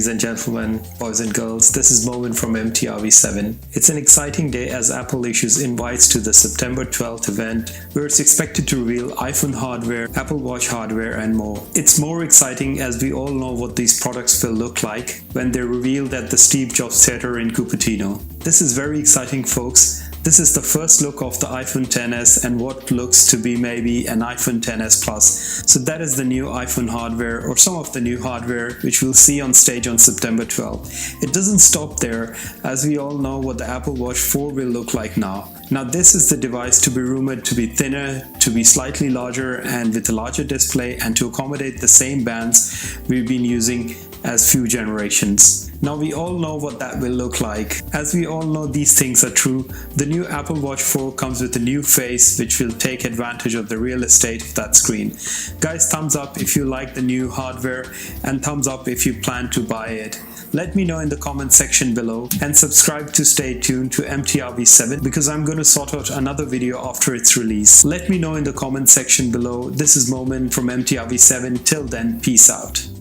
ladies and gentlemen, boys and girls, this is Moment from MTRV7. It's an exciting day as Apple issues invites to the September 12th event where it's expected to reveal iPhone hardware, Apple Watch hardware and more. It's more exciting as we all know what these products will look like when they're revealed at the Steve Jobs Theater in Cupertino. This is very exciting, folks. This is the first look of the iPhone XS and what looks to be maybe an iPhone XS Plus. So that is the new iPhone hardware or some of the new hardware which we'll see on stage on September 12th. It doesn't stop there, as we all know what the Apple Watch 4 will look like now. Now this is the device to be rumored to be thinner, to be slightly larger and with a larger display and to accommodate the same bands we've been using as few generations. Now we all know what that will look like. As we all know these things are true, the new Apple Watch 4 comes with a new face which will take advantage of the real estate of that screen. Guys, thumbs up if you like the new hardware and thumbs up if you plan to buy it. Let me know in the comment section below and subscribe to stay tuned to MTRV7 because I'm going to sort out another video after its release. Let me know in the comment section below. This is Moment from MTRV7. Till then, peace out.